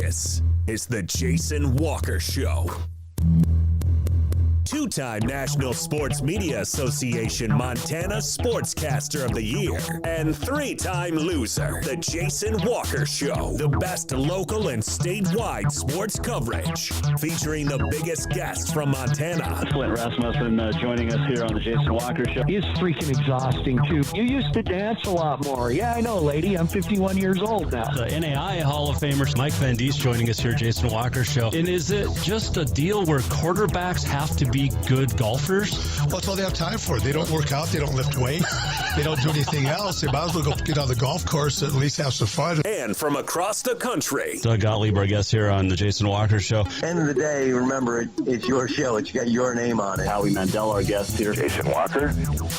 This is the Jason Walker Show. Two-time National Sports Media Association Montana Sportscaster of the Year and three-time loser, the Jason Walker Show. The best local and statewide sports coverage, featuring the biggest guests from Montana. Paige Rasmussen joining us here on the Jason Walker Show. He's freaking exhausting, too. You used to dance a lot more. Yeah, I know, lady. I'm 51 years old now. The NAI Hall of Famer Mike VanDerveer joining us here, Jason Walker Show. And is it just a deal where quarterbacks have to be good golfers? Well, that's all they have time for. They don't work out. They don't lift weights. They don't do anything else. They might as well go get on the golf course and at least have some fun. And from across the country, Doug Gottlieb, our guest here on the Jason Walker Show. End of the day, remember, it's your show. It's got your name on it. Howie Mandel, our guest here. Jason Walker,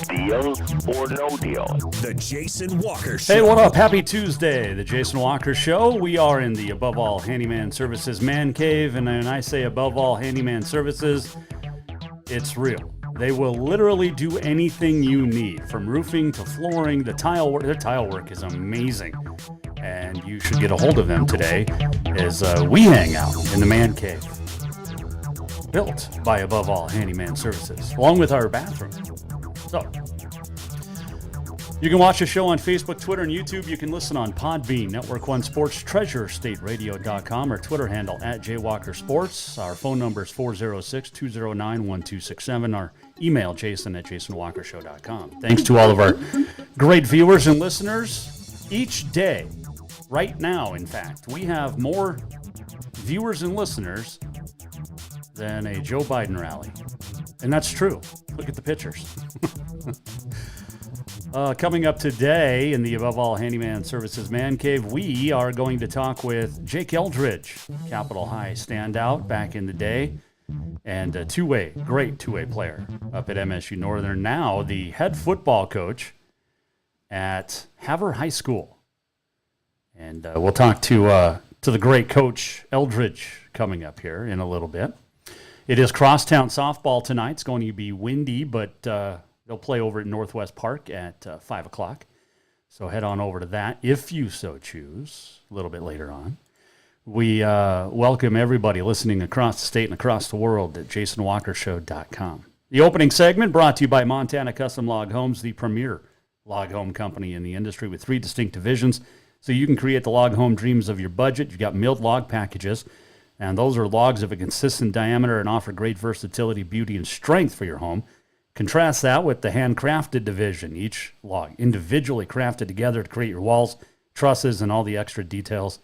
deal or no deal? the Jason Walker Show. Hey, what up? Happy Tuesday, the Jason Walker Show. We are in the Above All Handyman Services Man Cave, and when I say Above All Handyman Services, it's real. They will literally do anything you need, from roofing to flooring, the tile work. Their tile work is amazing, and you should get a hold of them today as we hang out in the Man Cave, built by Above All Handyman Services, along with our bathroom. So, you can watch the show on Facebook, Twitter, and YouTube. You can listen on Podbean, Network One Sports, TreasureStateRadio.com, our Twitter handle @JWalkerSports. Our phone number is 406-209-1267. Our email, jason@jasonwalkershow.com. Thanks to all of our great viewers and listeners. Each day, right now, in fact, we have more viewers and listeners than a Joe Biden rally. And that's true. Look at the pictures. Coming up today in the Above All Handyman Services Man Cave, we are going to talk with Jake Eldridge, Capitol High standout back in the day, and a great two-way player up at MSU Northern. Now the head football coach at Havre High School. And we'll talk to the great Coach Eldridge coming up here in a little bit. It is Crosstown Softball tonight. It's going to be windy, but they'll play over at Northwest Park at 5 o'clock. So head on over to that if you so choose a little bit later on. We welcome everybody listening across the state and across the world at jasonwalkershow.com. The opening segment brought to you by Montana Custom Log Homes, the premier log home company in the industry with 3 distinct divisions. So you can create the log home dreams of your budget. You've got milled log packages, and those are logs of a consistent diameter and offer great versatility, beauty, and strength for your home. Contrast that with the handcrafted division, each log individually crafted together to create your walls, trusses, and all the extra details.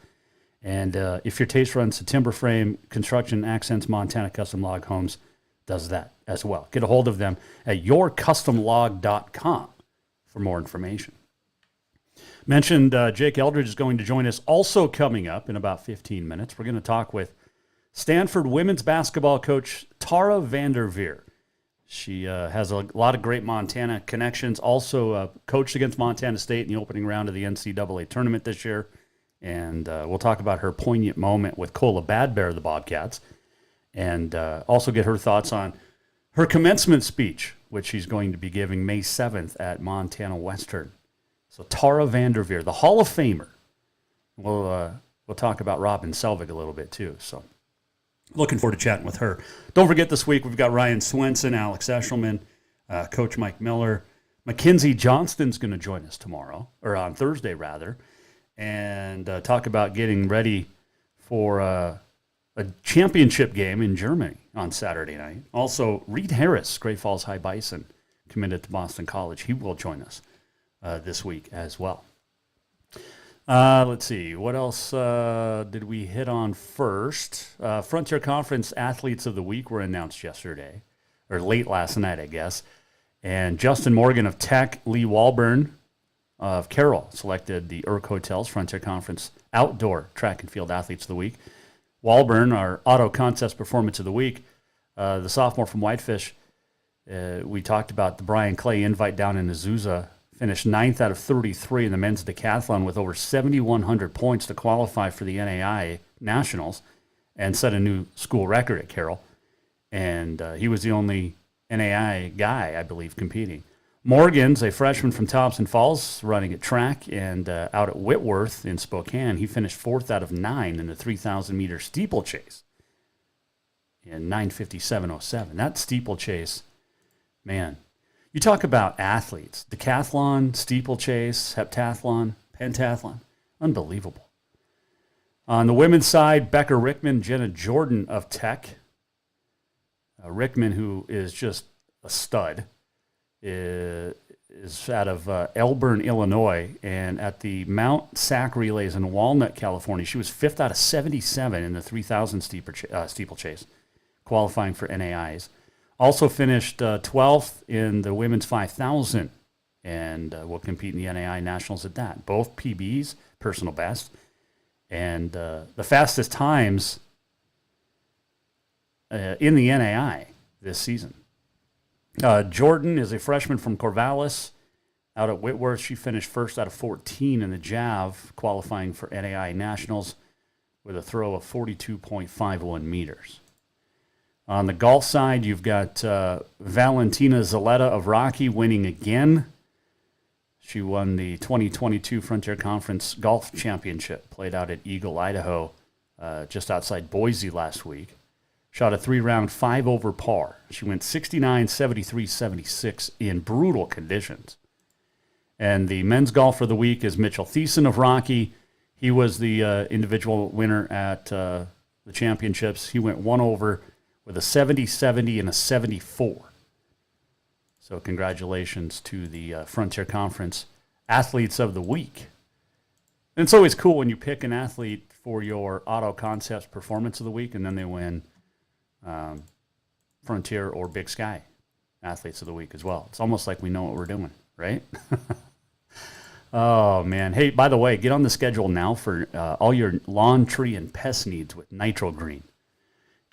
And if your taste runs to timber frame, Construction Accents Montana Custom Log Homes does that as well. Get a hold of them at yourcustomlog.com for more information. Mentioned Jake Eldridge is going to join us also coming up in about 15 minutes. We're going to talk with Stanford women's basketball coach Tara VanDerveer. She has a lot of great Montana connections, also coached against Montana State in the opening round of the NCAA tournament this year. And we'll talk about her poignant moment with Cola Bad Bear of the Bobcats, and also get her thoughts on her commencement speech, which she's going to be giving May 7th at Montana Western. So Tara VanDerveer, the Hall of Famer. We'll talk about Robin Selvig a little bit too. So looking forward to chatting with her. Don't forget this week we've got Ryan Swenson, Alex Eshelman, Coach Mike Miller. Mackenzie Johnston's going to join us tomorrow, or on Thursday rather, and talk about getting ready for a championship game in Germany on Saturday night. Also, Reed Harris, Great Falls High Bison, committed to Boston College. He will join us this week as well. Let's see. What else did we hit on first? Frontier Conference Athletes of the Week were announced yesterday, or late last night, I guess. And Justin Morgan of Tech, Lee Walburn of Carroll selected the Urk Hotels Frontier Conference Outdoor Track and Field Athletes of the Week. Walburn, our Auto Contest Performance of the Week, the sophomore from Whitefish. We talked about the Brian Clay invite down in Azusa. Finished 9th out of 33 in the men's decathlon with over 7,100 points to qualify for the NAI Nationals and set a new school record at Carroll. And he was the only NAI guy, I believe, competing. Morgan's a freshman from Thompson Falls running at track, and out at Whitworth in Spokane, he finished 4th out of 9 in the 3,000-meter steeplechase in 9:57.07. That steeplechase, man, you talk about athletes, decathlon, steeplechase, heptathlon, pentathlon, unbelievable. On the women's side, Becca Rickman, Jenna Jordan of Tech. Rickman, who is just a stud, is out of Elburn, Illinois, and at the Mount Sac Relays in Walnut, California, she was 5th out of 77 in the 3,000 steeplechase, qualifying for NAIs. Also finished 12th in the women's 5,000, and will compete in the NAI Nationals at that. Both PBs, personal best, and the fastest times in the NAI this season. Jordan is a freshman from Corvallis out at Whitworth. She finished 1st out of 14 in the JAV, qualifying for NAI Nationals with a throw of 42.51 meters. On the golf side, you've got Valentina Zaletta of Rocky winning again. She won the 2022 Frontier Conference Golf Championship, played out at Eagle, Idaho, just outside Boise last week. Shot a 3-round 5 over par. She went 69, 73, 76 in brutal conditions. And the men's golf for the week is Mitchell Thiessen of Rocky. He was the individual winner at the championships. He went 1 over with a 70, 70, and a 74. So congratulations to the Frontier Conference Athletes of the Week. And it's always cool when you pick an athlete for your Auto Concepts Performance of the Week, and then they win Frontier or Big Sky Athletes of the Week as well. It's almost like we know what we're doing, right? Oh, man. Hey, by the way, get on the schedule now for all your lawn, tree, and pest needs with Nitro Green.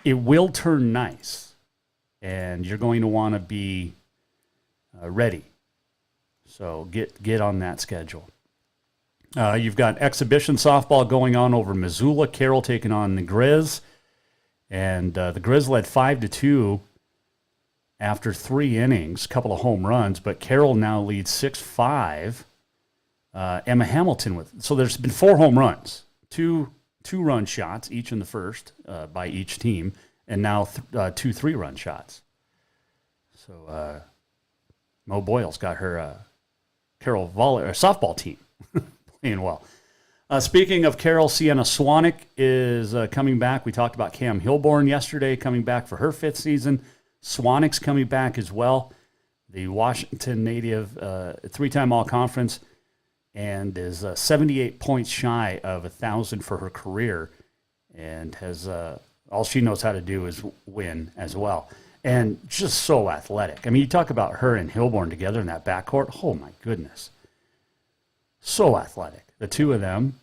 It will turn nice, and you're going to want to be ready. So get on that schedule. You've got exhibition softball going on over Missoula. Carroll taking on the Grizz. And the Grizz led 5-2 after 3 innings, a couple of home runs, but Carroll now leads 6-5. Emma Hamilton with, so there's been 4 home runs, two-run shots, each in the first by each team, and now 2 3-run shots. So Mo Boyle's got her Carroll softball team playing well. Speaking of Carroll, Sienna Swanick is coming back. We talked about Cam Hilborn yesterday, coming back for her 5th season. Swanick's coming back as well. The Washington native, 3-time All-Conference, and is 78 points shy of 1,000 for her career, and has all she knows how to do is win as well. And just so athletic. I mean, you talk about her and Hilborn together in that backcourt. Oh, my goodness. So athletic, the two of them.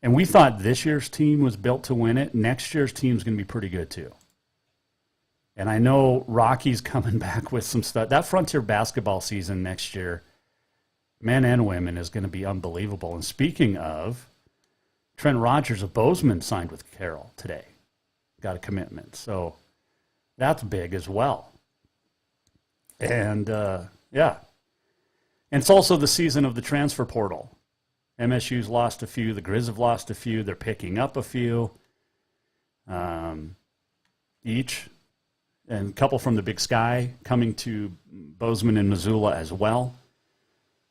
And we thought this year's team was built to win it. Next year's team's going to be pretty good, too. And I know Rocky's coming back with some stuff. That Frontier basketball season next year, men and women, is going to be unbelievable. And speaking of, Trent Rogers of Bozeman signed with Carroll today. Got a commitment. So that's big as well. And, yeah. And it's also the season of the transfer portal. MSU's lost a few. The Grizz have lost a few. They're picking up a few each. And a couple from the Big Sky coming to Bozeman and Missoula as well.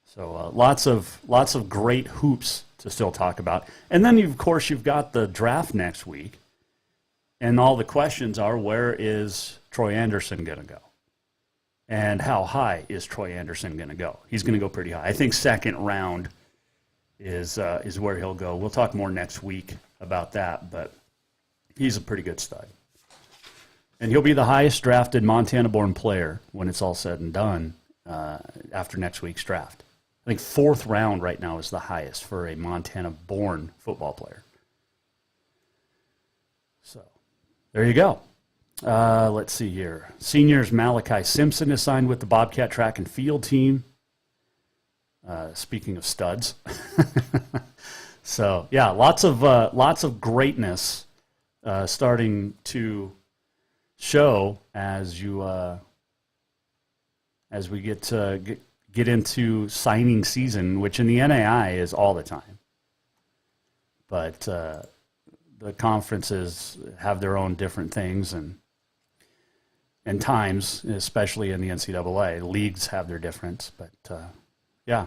So lots of great hoops to still talk about. And then, of course, you've got the draft next week. And all the questions are, where is Troy Anderson going to go? And how high is Troy Anderson going to go? He's going to go pretty high. I think 2nd round is where he'll go. We'll talk more next week about that, but he's a pretty good stud. And he'll be the highest drafted Montana-born player when it's all said and done after next week's draft. I think 4th round right now is the highest for a Montana-born football player. So there you go. Let's see here. Seniors Malachi Simpson is signed with the Bobcat track and field team. Speaking of studs. So, yeah, lots of greatness starting to show as you as we get into signing season, which in the NAI is all the time. But the conferences have their own different things and times, especially in the NCAA. Leagues have their difference, but yeah.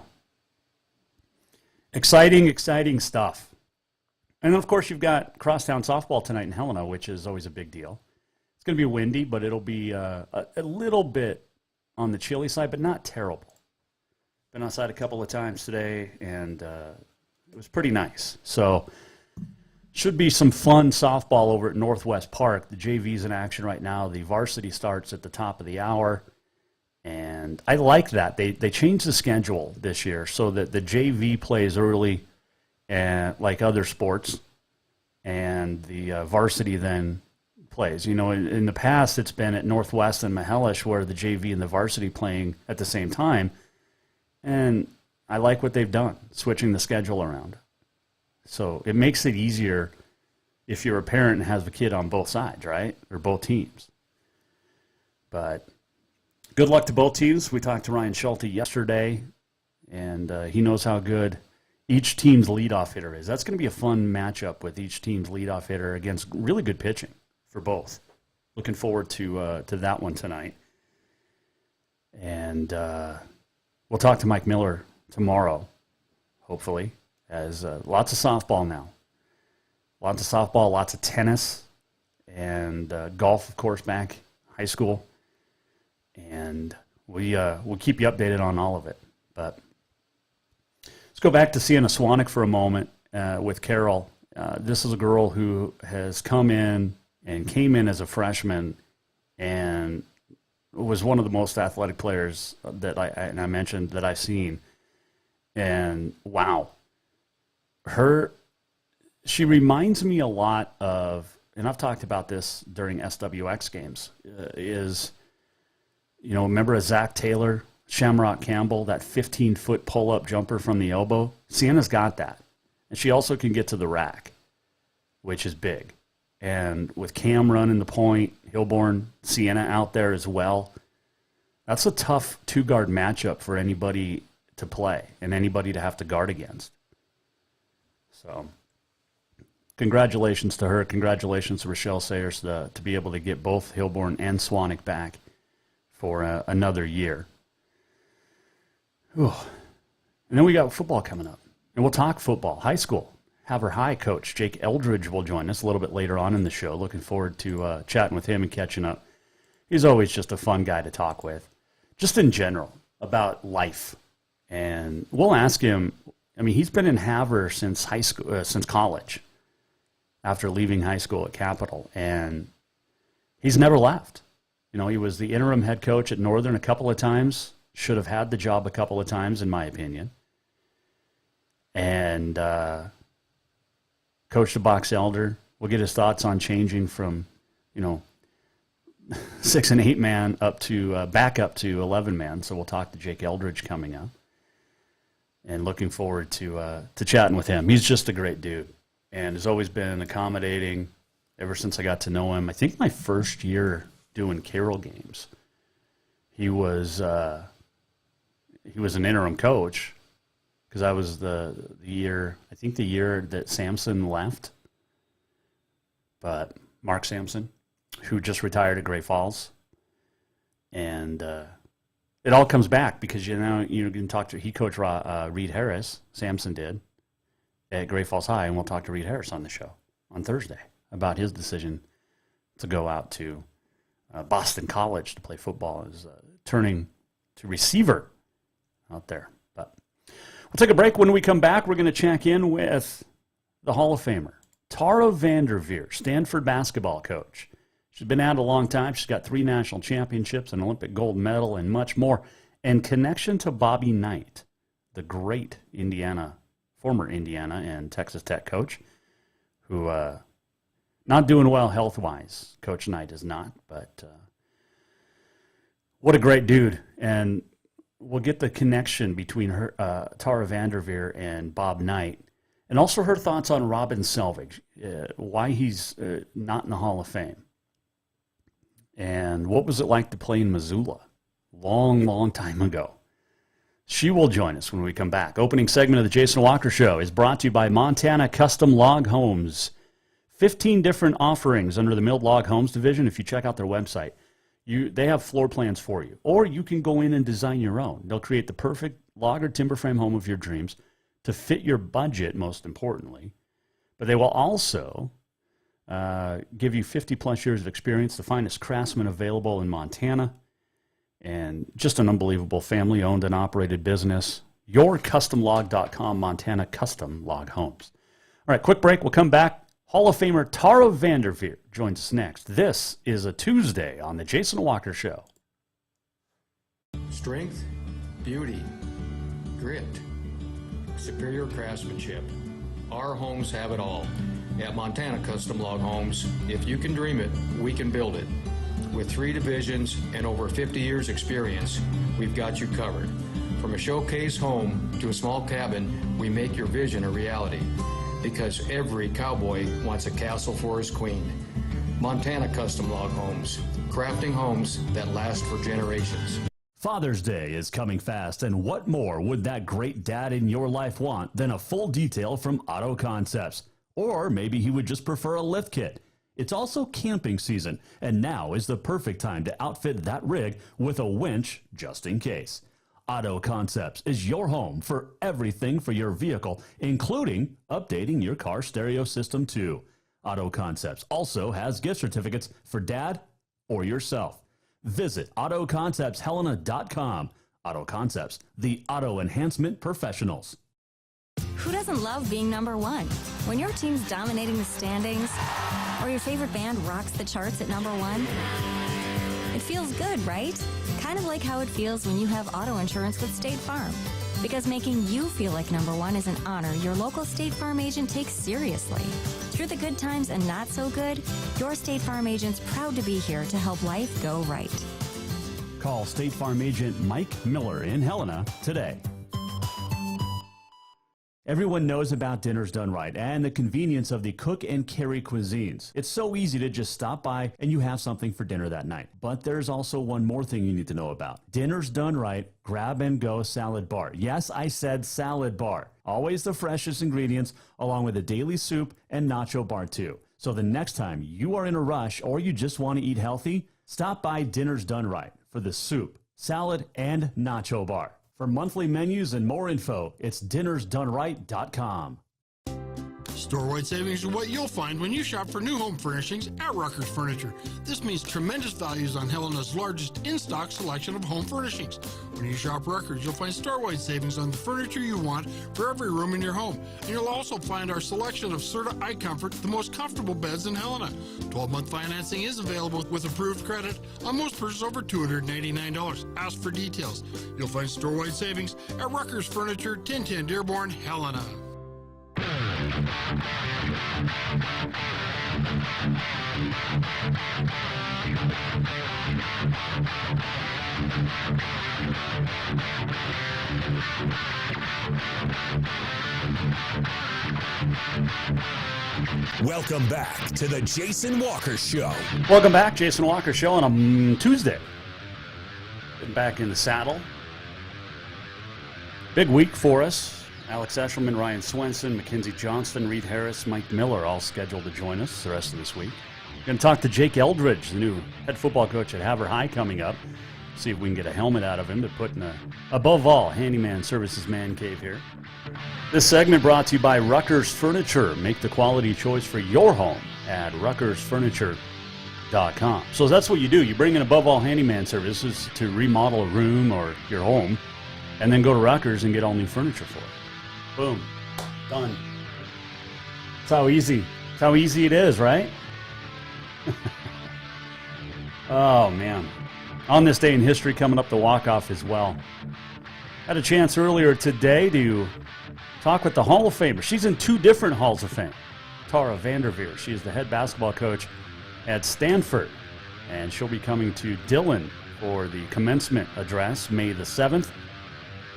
Exciting stuff. And, of course, you've got Crosstown Softball tonight in Helena, which is always a big deal. It's going to be windy, but it'll be a little bit on the chilly side, but not terrible. Been outside a couple of times today, and it was pretty nice. So should be some fun softball over at Northwest Park. The JV's in action right now. The varsity starts at the top of the hour, and I like that. They changed the schedule this year so that the JV plays early, and like other sports, and the varsity then plays. You know, in the past, it's been at Northwest and Mahelish where the JV and the varsity playing at the same time, and I like what they've done, switching the schedule around. So it makes it easier if you're a parent and has a kid on both sides, right, or both teams. But good luck to both teams. We talked to Ryan Schulte yesterday, and he knows how good each team's leadoff hitter is. That's going to be a fun matchup with each team's leadoff hitter against really good pitching for both. Looking forward to that one tonight. And we'll talk to Mike Miller tomorrow, hopefully, as lots of softball now. Lots of softball, lots of tennis, and golf, of course, back high school. And we'll keep you updated on all of it. But let's go back to Sienna Swanek for a moment with Carol. This is a girl who has come in and came in as a freshman and was one of the most athletic players that I mentioned that I've seen. And wow, she reminds me a lot of, and I've talked about this during SWX games, remember Zach Taylor, Shamrock Campbell, that 15-foot pull-up jumper from the elbow? Sienna's got that. And she also can get to the rack, which is big. And with Cam running the point, Hilborn, Sienna out there as well, that's a tough two-guard matchup for anybody to play and anybody to have to guard against. So congratulations to her. Congratulations to Rochelle Sayers to be able to get both Hilborn and Swanek back for another year. Whew. And then we got football coming up. And we'll talk football. High school. Havre High coach Jake Eldridge will join us a little bit later on in the show. Looking forward to chatting with him and catching up. He's always just a fun guy to talk with, just in general, about life. And we'll ask him, I mean, he's been in Havre since high school, since college, after leaving high school at Capital. And he's never left. You know, he was the interim head coach at Northern a couple of times. Should have had the job a couple of times, in my opinion. And coached a box elder. We'll get his thoughts on changing from, 6 and 8 man up to back up to 11 man. So we'll talk to Jake Eldridge coming up, and looking forward to chatting with him. He's just a great dude, and has always been accommodating ever since I got to know him. I think my first year doing Carroll games, he was an interim coach. Because I was the year that Sampson left. But Mark Sampson, who just retired at Great Falls. And it all comes back because, you can talk to, he coached Reed Harris, Sampson did, at Great Falls High. And we'll talk to Reed Harris on the show on Thursday about his decision to go out to Boston College to play football, as turning to receiver out there. We'll take a break. When we come back, we're going to check in with the Hall of Famer, Tara VanDerveer, Stanford basketball coach. She's been at it a long time. She's got 3 national championships, an Olympic gold medal, and much more. And connection to Bobby Knight, the great former Indiana and Texas Tech coach, who not doing well health-wise. Coach Knight is not, but what a great dude. And we'll get the connection between her, Tara VanDerveer and Bob Knight, and also her thoughts on Robin Selvig, why he's not in the Hall of Fame, and what was it like to play in Missoula long, long time ago. She will join us when we come back. Opening segment of the Jason Walker Show is brought to you by Montana Custom Log Homes. 15 different offerings under the Milled Log Homes division. If you check out their website, they have floor plans for you. Or you can go in and design your own. They'll create the perfect log or timber frame home of your dreams to fit your budget, most importantly. But they will also give you 50-plus years of experience, the finest craftsmen available in Montana, and just an unbelievable family-owned and operated business. YourCustomLog.com, Montana Custom Log Homes. All right, quick break. We'll come back. Hall of Famer Tara VanDerveer joins us next. This is a Tuesday on the Jason Walker Show. Strength, beauty, grit, superior craftsmanship. Our homes have it all. At Montana Custom Log Homes, if you can dream it, we can build it. With 3 divisions and over 50 years experience, we've got you covered. From a showcase home to a small cabin, we make your vision a reality. Because every cowboy wants a castle for his queen. Montana Custom Log Homes, crafting homes that last for generations. Father's Day is coming fast, and what more would that great dad in your life want than a full detail from Auto Concepts? Or maybe he would just prefer a lift kit. It's also camping season, and now is the perfect time to outfit that rig with a winch just in case. Auto Concepts is your home for everything for your vehicle, including updating your car stereo system too. Auto Concepts also has gift certificates for dad or yourself. Visit AutoConceptsHelena.com. Auto Concepts, the auto enhancement professionals. Who doesn't love being number one? When your team's dominating the standings, or your favorite band rocks the charts at number one, it feels good, right? Kind of like how it feels when you have auto insurance with State Farm. Because making you feel like number one is an honor your local State Farm agent takes seriously. Through the good times and not so good, your State Farm agent's proud to be here to help life go right. Call State Farm agent Mike Miller in Helena today. Everyone knows about Dinners Done Right and the convenience of the cook and carry cuisines. It's so easy to just stop by and you have something for dinner that night. But there's also one more thing you need to know about. Dinners Done Right Grab and Go Salad Bar. Yes, I said salad bar. Always the freshest ingredients, along with a daily soup and nacho bar too. So the next time you are in a rush or you just want to eat healthy, stop by Dinners Done Right for the soup, salad, and nacho bar. For monthly menus and more info, it's dinnersdoneright.com. Store-wide savings are what you'll find when you shop for new home furnishings at Rucker's Furniture. This means tremendous values on Helena's largest in-stock selection of home furnishings. When you shop Rucker's, you'll find store-wide savings on the furniture you want for every room in your home. And you'll also find our selection of Serta iComfort, the most comfortable beds in Helena. 12-month financing is available with approved credit on most purchases over $289. Ask for details. You'll find store-wide savings at Rucker's Furniture, 1010 Dearborn, Helena. Welcome back to the Jason Walker Show. Welcome back, Jason Walker Show on a Tuesday. Getting back in the saddle. Big week for us. Alex Eshelman, Ryan Swenson, Mackenzie Johnston, Reed Harris, Mike Miller all scheduled to join us the rest of this week. We're going to talk to Jake Eldridge, the new head football coach at Havre High, coming up. See if we can get a helmet out of him to put in a, above all, handyman services man cave here. This segment brought to you by Rucker's Furniture. Make the quality choice for your home at ruckersfurniture.com. So that's what you do. You bring in above all handyman services to remodel a room or your home, and then go to Rucker's and get all new furniture for it. Boom. Done. That's how easy it is, right? Oh, man. On this day in history, coming up the walk-off as well. Had a chance earlier today to talk with the Hall of Famer. She's in 2 different Halls of Fame. Tara VanDerveer. She is the head basketball coach at Stanford. And she'll be coming to Dillon for the commencement address May the 7th.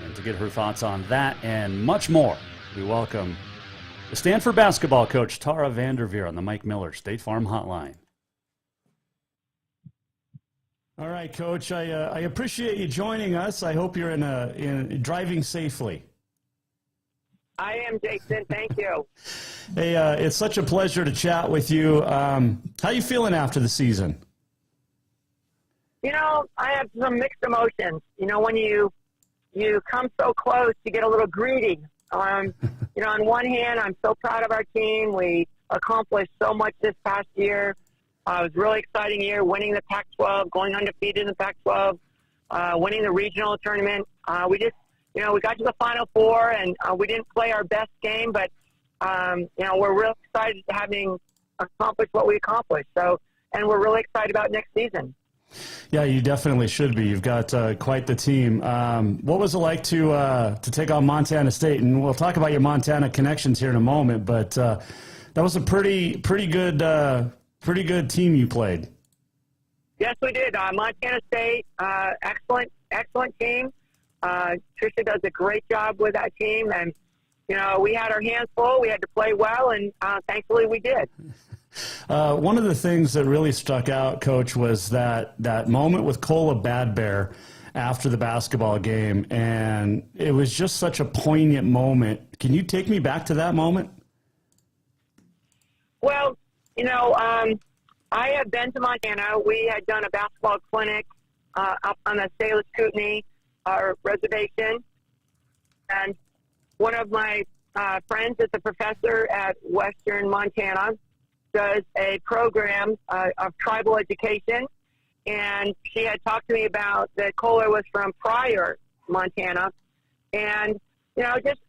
And to get her thoughts on that and much more, we welcome the Stanford basketball coach, Tara VanDerveer, on the Mike Miller State Farm Hotline. All right, Coach. I appreciate you joining us. I hope you're in driving safely. I am, Jason. Thank you. Hey, it's such a pleasure to chat with you. How you feeling after the season? You know, I have some mixed emotions. You know, when you come so close, you get a little greedy. You know, on one hand, I'm so proud of our team. We accomplished so much this past year. It was a really exciting year, winning the Pac-12, going undefeated in the Pac-12, winning the regional tournament. We just, you know, we got to the Final Four, and we didn't play our best game, but, you know, we're real excited having accomplished what we accomplished. So, and we're really excited about next season. Yeah, you definitely should be. You've got quite the team. What was it like to take on Montana State? And we'll talk about your Montana connections here in a moment. But that was a pretty good team you played. Yes, we did. Montana State, excellent team. Tricia does a great job with that team, and you know we had our hands full. We had to play well, and thankfully we did. One of the things that really stuck out, Coach, was that moment with Cola Bad Bear after the basketball game, and it was just such a poignant moment. Can you take me back to that moment? Well, you know, I have been to Montana. We had done a basketball clinic up on the Salish Kootenai reservation, and one of my friends is a professor at Western Montana, does a program of tribal education, and she had talked to me about that Kohler was from Pryor, Montana, and you know, just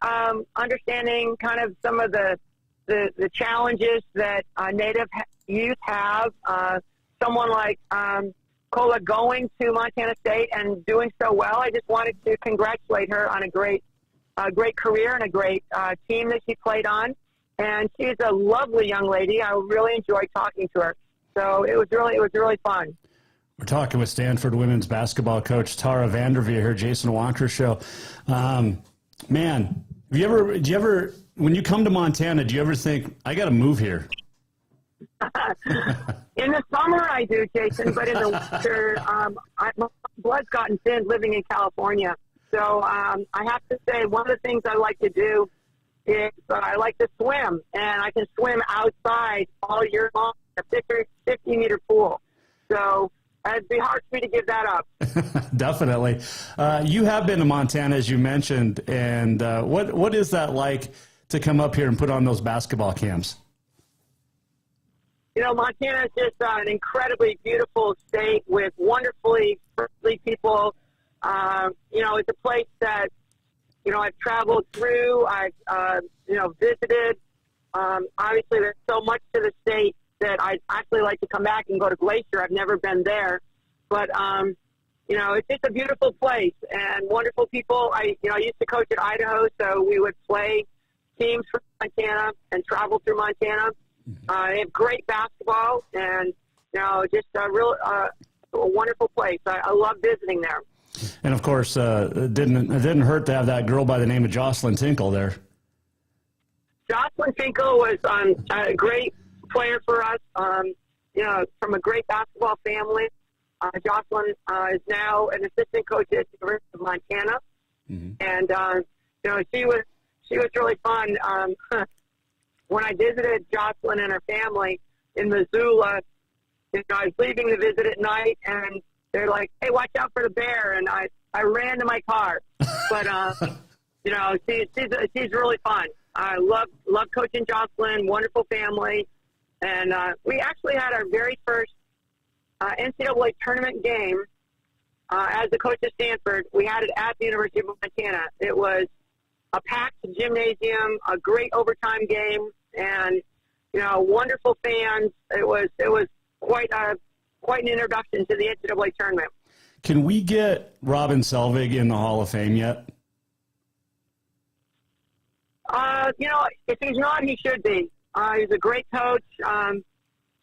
understanding kind of some of the challenges that Native youth have. Someone like Kohler going to Montana State and doing so well. I just wanted to congratulate her on a great career and a great team that she played on. And she's a lovely young lady. I really enjoyed talking to her. So it was really fun. We're talking with Stanford women's basketball coach Tara VanDerveer here, Jason Walker Show. Man, do you ever, when you come to Montana, do you ever think, I got to move here? In the summer I do, Jason, but in the winter, my blood's gotten thin living in California. So I have to say one of the things I like to do is I like to swim, and I can swim outside all year long in a 50-meter pool. So it'd be hard for me to give that up. Definitely. You have been to Montana, as you mentioned, and what is that like to come up here and put on those basketball camps? You know, Montana is just an incredibly beautiful state with wonderfully friendly people. You know, it's a place that, you know, I've traveled through, I've, you know, visited. Obviously, there's so much to the state that I'd actually like to come back and go to Glacier. I've never been there. But, you know, it's just a beautiful place and wonderful people. I used to coach at Idaho, so we would play teams from Montana and travel through Montana. They have great basketball and, you know, just a wonderful place. I love visiting there. And of course, it didn't hurt to have that girl by the name of Jocelyn Tinkle there. Jocelyn Tinkle was a great player for us. You know, from a great basketball family. Jocelyn is now an assistant coach at the University of Montana, and you know, she was really fun. When I visited Jocelyn and her family in Missoula, you know, I was leaving the visit at night, and they're like, "Hey, watch out for the bear!" And I ran to my car. But you know, she's really fun. I love coaching Jocelyn. Wonderful family, and we actually had our very first NCAA tournament game as the coach of Stanford. We had it at the University of Montana. It was a packed gymnasium, a great overtime game, and you know, wonderful fans. It was quite an introduction to the NCAA tournament. Can we get Robin Selvig in the Hall of Fame yet? You know, if he's not, he should be. He's a great coach.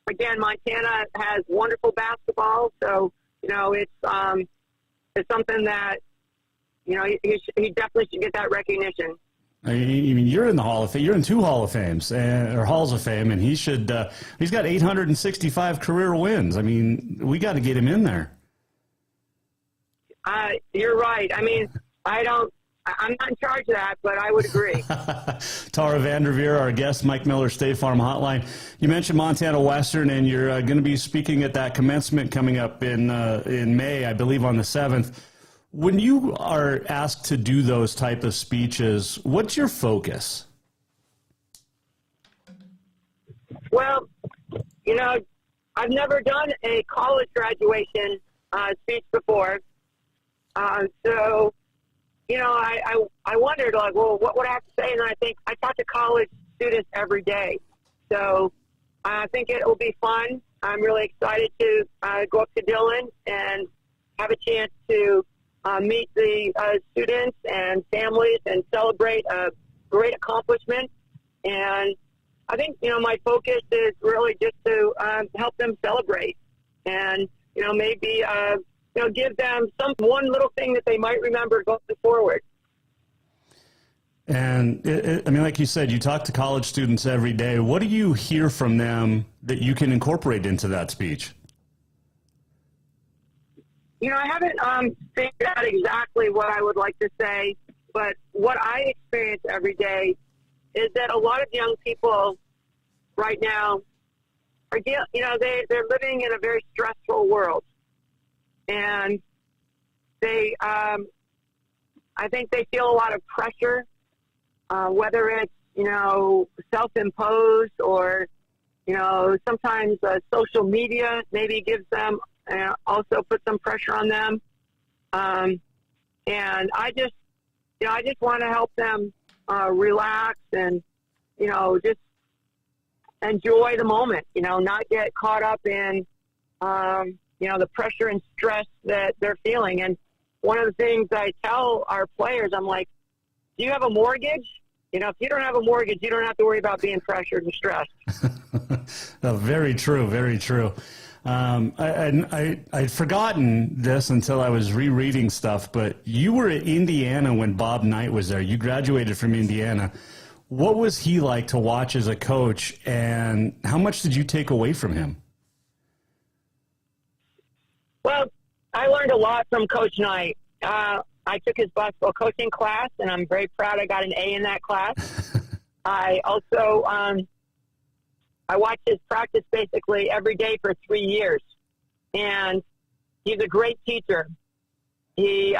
Again, Montana has wonderful basketball, so you know it's something that you know he definitely should get that recognition. I mean, you're in the Hall of Fame. You're in 2 Hall of Fames or Halls of Fame, and he should. He's got 865 career wins. I mean, we got to get him in there. You're right. I mean, I'm not in charge of that, but I would agree. Tara VanDerveer, our guest, Mike Miller, State Farm Hotline. You mentioned Montana Western, and you're going to be speaking at that commencement coming up in May, I believe, on the 7th. When you are asked to do those type of speeches, what's your focus? Well, you know, I've never done a college graduation speech before. So, you know, I wondered, like, well, what would I have to say? And I think I talk to college students every day. So I think it will be fun. I'm really excited to go up to Dillon and have a chance to meet the students and families and celebrate a great accomplishment. And I think, you know, my focus is really just to help them celebrate and, you know, maybe, you know, give them one little thing that they might remember going forward. And, I mean, like you said, you talk to college students every day. What do you hear from them that you can incorporate into that speech? You know, I haven't figured out exactly what I would like to say, but what I experience every day is that a lot of young people right now are, you know, they're living in a very stressful world. And they, I think they feel a lot of pressure, whether it's, you know, self-imposed or, you know, sometimes social media maybe gives them, also put some pressure on them. And I just want to help them relax and, you know, just enjoy the moment, you know, not get caught up in, you know, the pressure and stress that they're feeling. And one of the things I tell our players, I'm like, do you have a mortgage? You know, if you don't have a mortgage, you don't have to worry about being pressured and stressed. Very true, very true. I'd forgotten this until I was rereading stuff, but you were at Indiana when Bob Knight was there. You graduated from Indiana. What was he like to watch as a coach, and how much did you take away from him? Well, I learned a lot from Coach Knight. I took his basketball coaching class, and I'm very proud I got an A in that class. I also I watched his practice basically every day for 3 years, and he's a great teacher. He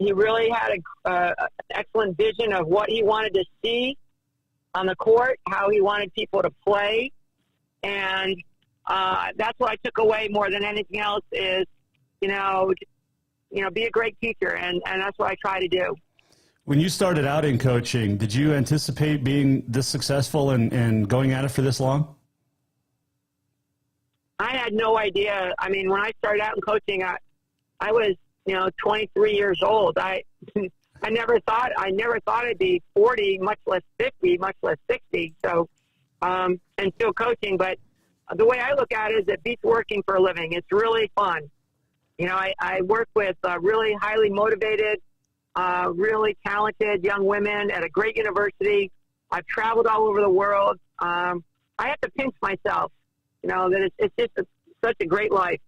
really had an excellent vision of what he wanted to see on the court, how he wanted people to play, and that's what I took away more than anything else is, you know, be a great teacher, and that's what I try to do. When you started out in coaching, did you anticipate being this successful and going at it for this long? I had no idea. I mean, when I started out in coaching, I was, you know, 23 years old. I never thought I'd be 40, much less 50, much less 60. So, and still coaching. But the way I look at it is it beats working for a living. It's really fun. You know, I work with really highly motivated, really talented young women at a great university. I've traveled all over the world. I have to pinch myself, you know, that it's just such a great life.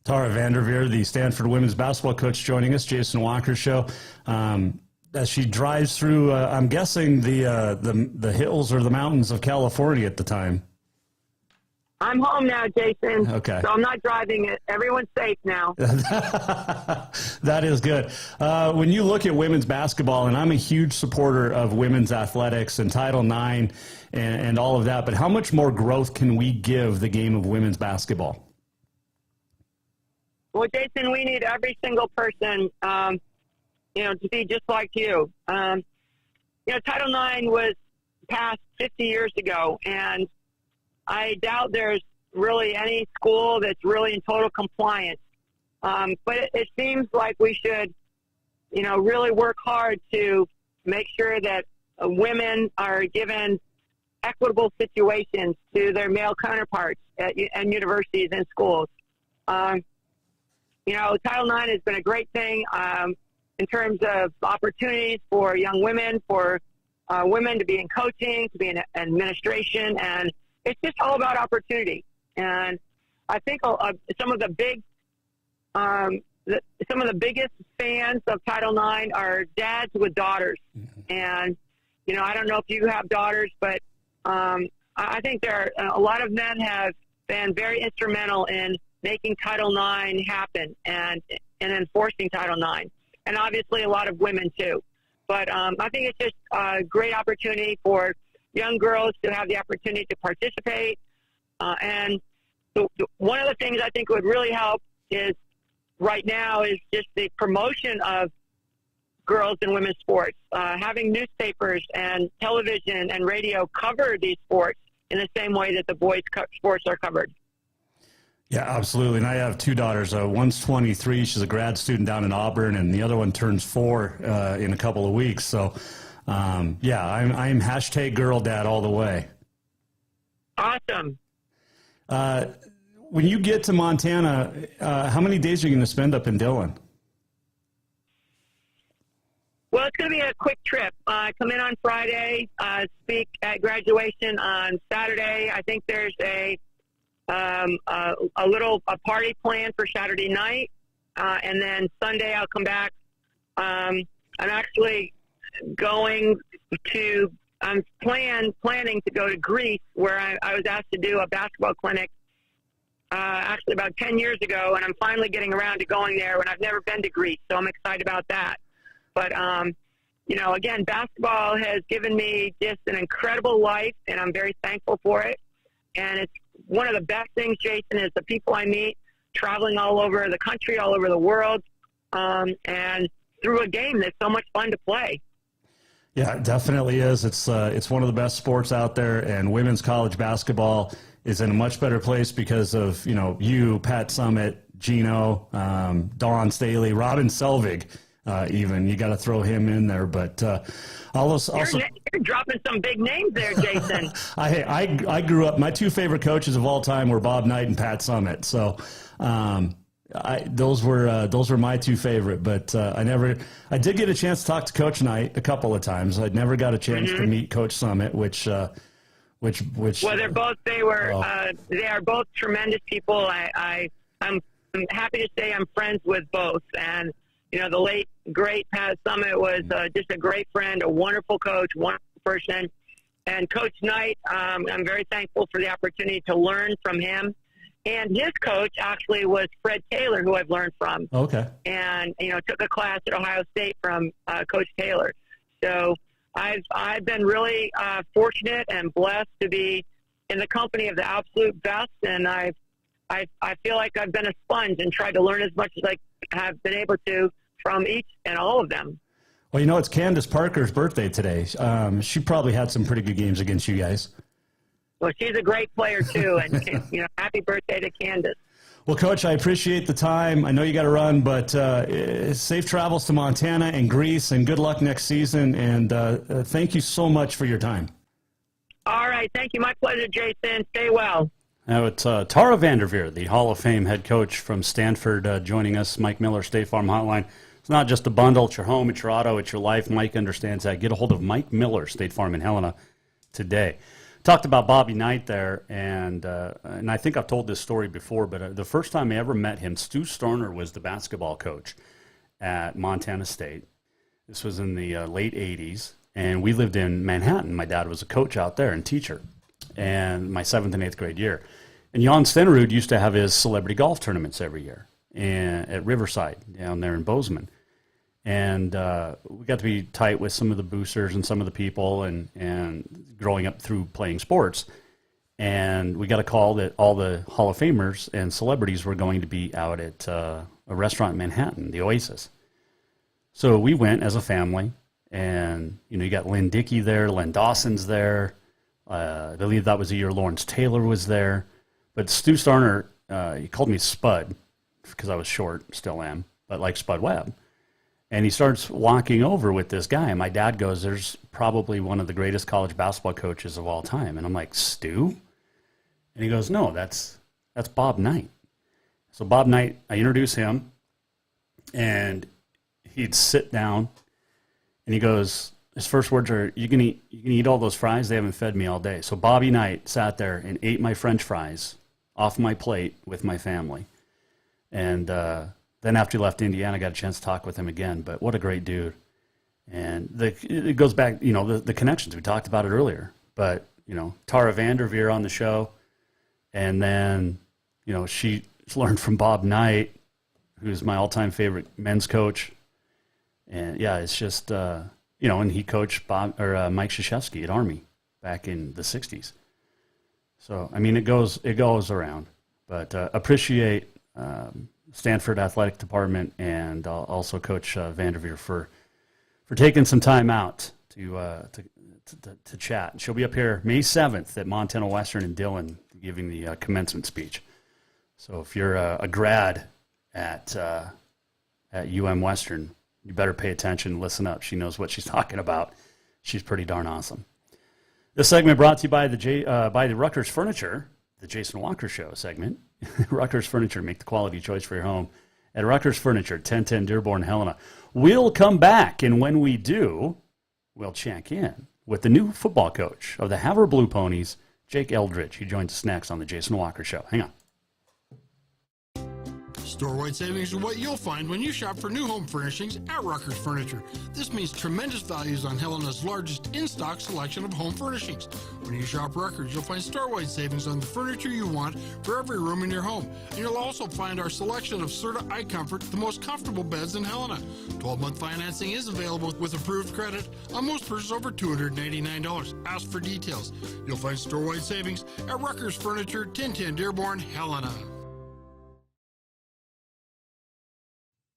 Tara VanDerveer, the Stanford women's basketball coach, joining us, Jason Walker Show. As she drives through, I'm guessing the hills or the mountains of California at the time. I'm home now, Jason. Okay. So I'm not driving it. Everyone's safe now. That is good. When you look at women's basketball, and I'm a huge supporter of women's athletics and Title IX and all of that, but how much more growth can we give the game of women's basketball? Well, Jason, we need every single person, you know, to be just like you. You know, Title IX was passed 50 years ago, and I doubt there's really any school that's really in total compliance. But it seems like we should, you know, really work hard to make sure that women are given equitable situations to their male counterparts at universities and schools. You know, Title IX has been a great thing in terms of opportunities for young women, for women to be in coaching, to be in administration, and it's just all about opportunity. And I think some of the big some of the biggest fans of Title IX are dads with daughters. And, you know, I don't know if you have daughters, but I think there are a lot of men have been very instrumental in making Title IX happen and enforcing Title IX. And obviously a lot of women too. But I think it's just a great opportunity for young girls to have the opportunity to participate. And one of the things I think would really help is right now is just the promotion of girls and women's sports, having newspapers and television and radio cover these sports in the same way that the boys' sports are covered. Yeah, absolutely. And I have two daughters. One's 23. She's a grad student down in Auburn, and the other one turns 4 in a couple of weeks. So, yeah, I'm hashtag girl dad all the way. Awesome. When you get to Montana, how many days are you going to spend up in Dillon? Well, it's going to be a quick trip. I come in on Friday, speak at graduation on Saturday. I think there's a party planned for Saturday night, and then Sunday I'll come back. I'm actually going to planning to go to Greece, where I was asked to do a basketball clinic actually about 10 years ago, and I'm finally getting around to going there, and I've never been to Greece, so I'm excited about that. But, you know, again, basketball has given me just an incredible life, and I'm very thankful for it. And it's one of the best things, Jason, is the people I meet traveling all over the country, all over the world, and through a game that's so much fun to play. Yeah, it definitely is. It's one of the best sports out there, and women's college basketball is in a much better place because of, you know, you, Pat Summit, Gino, Dawn Staley, Robin Selvig. Even you got to throw him in there, but you're dropping some big names there, Jason. I grew up. My two favorite coaches of all time were Bob Knight and Pat Summit. So those were my two favorite. But I did get a chance to talk to Coach Knight a couple of times. I never got a chance to meet Coach Summit, which. Well, they are both tremendous people. I'm happy to say I'm friends with both, and. You know, the late, great Pat Summit was just a great friend, a wonderful coach, wonderful person. And Coach Knight, I'm very thankful for the opportunity to learn from him. And his coach actually was Fred Taylor, who I've learned from. Okay. And, you know, took a class at Ohio State from Coach Taylor. So I've been really fortunate and blessed to be in the company of the absolute best. And I feel like I've been a sponge and tried to learn as much as I have been able to from each and all of them. Well, you know, it's Candace Parker's birthday today. She probably had some pretty good games against you guys. Well, she's a great player too, and you know, happy birthday to Candace. Well, Coach, I appreciate the time. I know you got to run, but safe travels to Montana and Greece, and good luck next season. And thank you so much for your time. All right, thank you. My pleasure, Jason. Stay well. Now it's Tara VanDerveer, the Hall of Fame head coach from Stanford, joining us. Mike Miller, State Farm Hotline. It's not just a bundle. It's your home. It's your auto. It's your life. Mike understands that. Get a hold of Mike Miller, State Farm in Helena, today. Talked about Bobby Knight there, and I think I've told this story before, but the first time I ever met him, Stu Starner was the basketball coach at Montana State. This was in the late 80s, and we lived in Manhattan. My dad was a coach out there and teacher, and my 7th and 8th grade year. And Jan Stenerud used to have his celebrity golf tournaments every year at Riverside down there in Bozeman. And we got to be tight with some of the boosters and some of the people and growing up through playing sports. And we got a call that all the Hall of Famers and celebrities were going to be out at a restaurant in Manhattan, the Oasis. So we went as a family, and, you know, you got Lynn Dickey there, Len Dawson's there. I believe that was the year Lawrence Taylor was there. But Stu Starner, he called me Spud because I was short, still am, but like Spud Webb. And he starts walking over with this guy. And my dad goes, there's probably one of the greatest college basketball coaches of all time. And I'm like, Stu? And he goes, no, that's Bob Knight. So Bob Knight, I introduce him, and he'd sit down, and he goes, his first words are, you can eat all those fries? They haven't fed me all day. So Bobby Knight sat there and ate my French fries off my plate with my family. And then after he left Indiana, I got a chance to talk with him again. But what a great dude. And it goes back, the connections. We talked about it earlier. But, Tara VanDerveer on the show. And then, she learned from Bob Knight, who's my all-time favorite men's coach. And, yeah, it's just, and he coached Mike Krzyzewski at Army back in the 60s. So, I mean, it goes around. But appreciate Stanford Athletic Department and also Coach VanDerveer for taking some time out to chat. She'll be up here May 7th at Montana Western in Dillon giving the commencement speech. So if you're a grad at Western, you better pay attention, listen up. She knows what she's talking about. She's pretty darn awesome. This segment brought to you by the Rutgers Furniture, the Jason Walker Show segment. Rutgers Furniture, make the quality choice for your home at Rutgers Furniture, 1010 Dearborn, Helena. We'll come back, and when we do, we'll check in with the new football coach of the Havre Blue Ponies, Jake Eldridge. He joins us next on the Jason Walker Show. Hang on. Store-wide savings are what you'll find when you shop for new home furnishings at Rutgers Furniture. This means tremendous values on Helena's largest in-stock selection of home furnishings. When you shop Rutgers, you'll find store-wide savings on the furniture you want for every room in your home. And you'll also find our selection of Serta iComfort, the most comfortable beds in Helena. 12-month financing is available with approved credit on most purchases over $289. Ask for details. You'll find store-wide savings at Rutgers Furniture, 1010 Dearborn, Helena.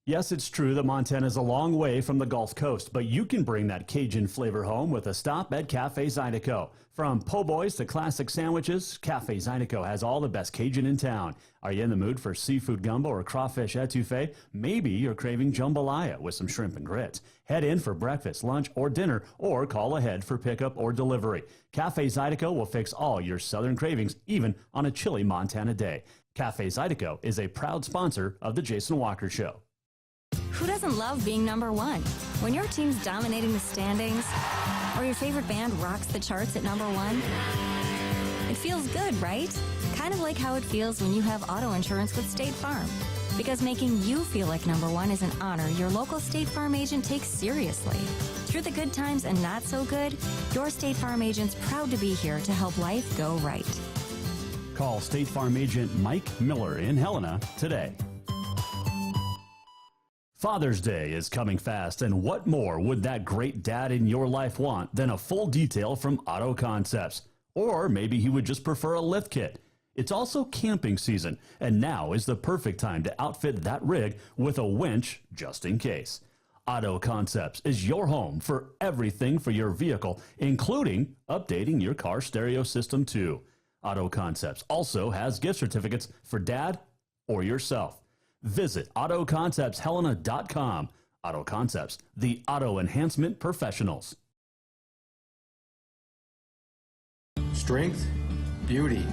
Yes, it's true that Montana is a long way from the Gulf Coast, but you can bring that Cajun flavor home with a stop at Cafe Zydeco. From po' boys to classic sandwiches, Cafe Zydeco has all the best Cajun in town. Are you in the mood for seafood gumbo or crawfish etouffee? Maybe you're craving jambalaya with some shrimp and grits. Head in for breakfast, lunch, or dinner, or call ahead for pickup or delivery. Cafe Zydeco will fix all your southern cravings, even on a chilly Montana day. Cafe Zydeco is a proud sponsor of the Jason Walker Show. Who doesn't love being number one? When your team's dominating the standings, or your favorite band rocks the charts at number one, it feels good, right? Kind of like how it feels when you have auto insurance with State Farm. Because making you feel like number one is an honor your local State Farm agent takes seriously. Through the good times and not so good, your State Farm agent's proud to be here to help life go right. Call State Farm agent Mike Miller in Helena today. Father's Day is coming fast, and what more would that great dad in your life want than a full detail from Auto Concepts? Or maybe he would just prefer a lift kit. It's also camping season, and now is the perfect time to outfit that rig with a winch just in case. Auto Concepts is your home for everything for your vehicle, including updating your car stereo system too. Auto Concepts also has gift certificates for dad or yourself. Visit AutoConceptsHelena.com. Auto Concepts, the auto enhancement professionals. Strength, beauty,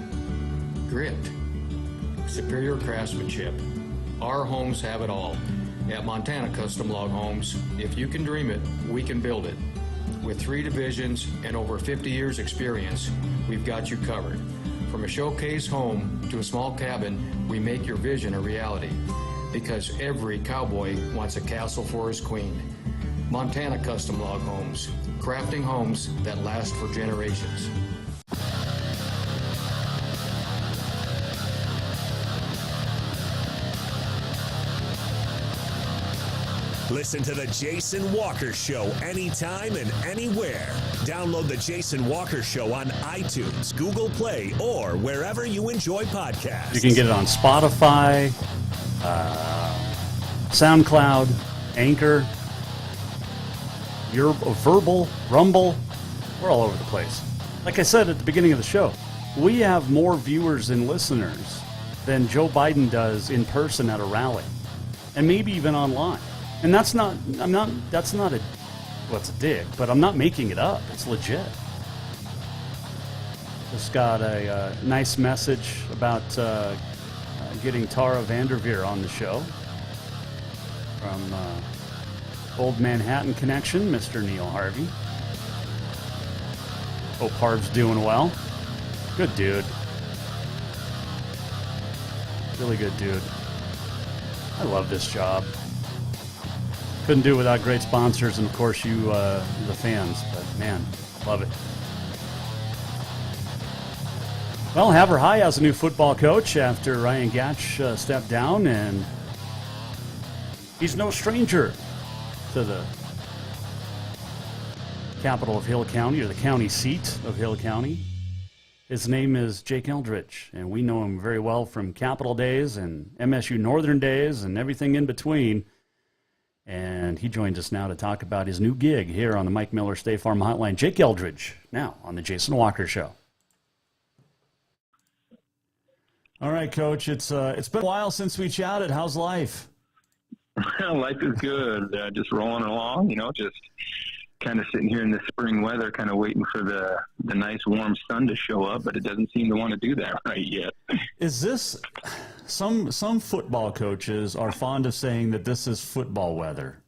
grit, superior craftsmanship. Our homes have it all. At Montana Custom Log Homes, if you can dream it, we can build it. With 3 divisions and over 50 years experience, we've got you covered. From a showcase home to a small cabin, we make your vision a reality. Because every cowboy wants a castle for his queen. Montana Custom Log Homes, crafting homes that last for generations. Listen to the Jason Walker Show anytime and anywhere. Download the Jason Walker Show on iTunes, Google Play, or wherever you enjoy podcasts. You can get it on Spotify, SoundCloud, Anchor, your Verbal, Rumble. We're all over the place. Like I said at the beginning of the show, we have more viewers and listeners than Joe Biden does in person at a rally, and maybe even online. And that's not a dig, but I'm not making it up. It's legit. Just got a nice message about getting Tara VanDerveer on the show from Old Manhattan Connection, Mr. Neil Harvey. Hope Harv's doing well. Good dude. Really good dude. I love this job. Couldn't do it without great sponsors and, of course, you, the fans. But, man, love it. Well, Havre High has a new football coach after Ryan Gatch stepped down, and he's no stranger to the capital of Hill County, or the county seat of Hill County. His name is Jake Eldridge, and we know him very well from Capital days and MSU Northern days and everything in between. And he joins us now to talk about his new gig here on the Mike Miller State Farm Hotline. Jake Eldridge, now on the Jason Walker Show. All right, Coach, it's been a while since we chatted. How's life? Life is good. Just rolling along, just kind of sitting here in the spring weather, kind of waiting for the nice warm sun to show up, but it doesn't seem to want to do that right yet. Is this some football coaches are fond of saying that this is football weather?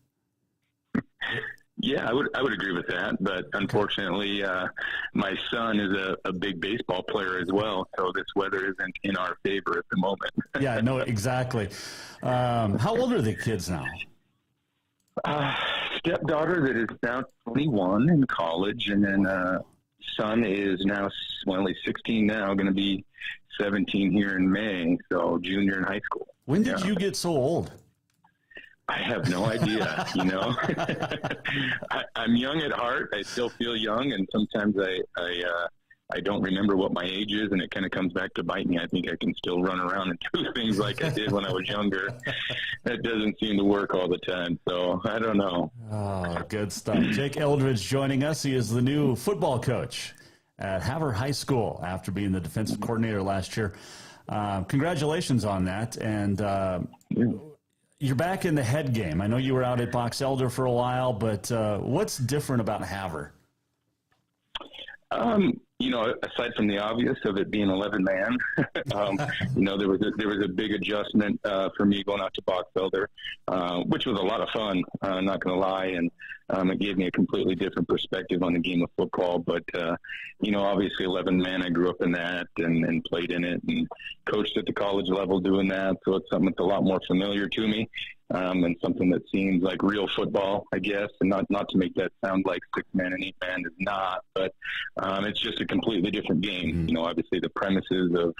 Yeah, I would agree with that, but unfortunately, my son is a big baseball player as well, so this weather isn't in our favor at the moment. Yeah, no, exactly. How old are the kids now? Stepdaughter that is now 21 in college, and then son is now, he's 16 now, going to be 17 here in May, so junior in high school. When did you get so old? I have no idea, I'm young at heart. I still feel young, and sometimes I don't remember what my age is, and it kind of comes back to bite me. I think I can still run around and do things like I did when I was younger. That doesn't seem to work all the time, so I don't know. Oh, good stuff. Jake Eldridge joining us. He is the new football coach at Havre High School after being the defensive coordinator last year. Congratulations on that, and you're back in the head game. I know you were out at Box Elder for a while, but what's different about Havre? Aside from the obvious of it being 11-man, there was a big adjustment for me going out to Box Elder, which was a lot of fun, not going to lie, and it gave me a completely different perspective on the game of football. But, obviously 11-man, I grew up in that and played in it and coached at the college level doing that, so it's something that's a lot more familiar to me. And something that seems like real football, I guess, and not to make that sound like 6-man and 8-man is not, but it's just a completely different game. Mm-hmm. Obviously the premises of,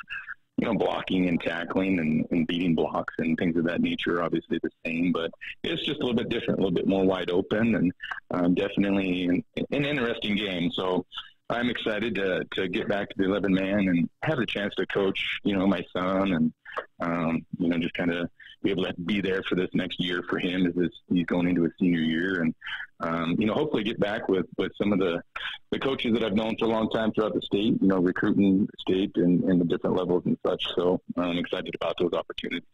blocking and tackling and beating blocks and things of that nature are obviously the same, but it's just a little bit different, a little bit more wide open, and definitely an interesting game. So I'm excited to get back to the 11-man and have the chance to coach, my son and, just kind of be able to be there for this next year for him as he's going into his senior year, and hopefully get back with some of the coaches that I've known for a long time throughout the state, recruiting state and the different levels and such. So I'm excited about those opportunities.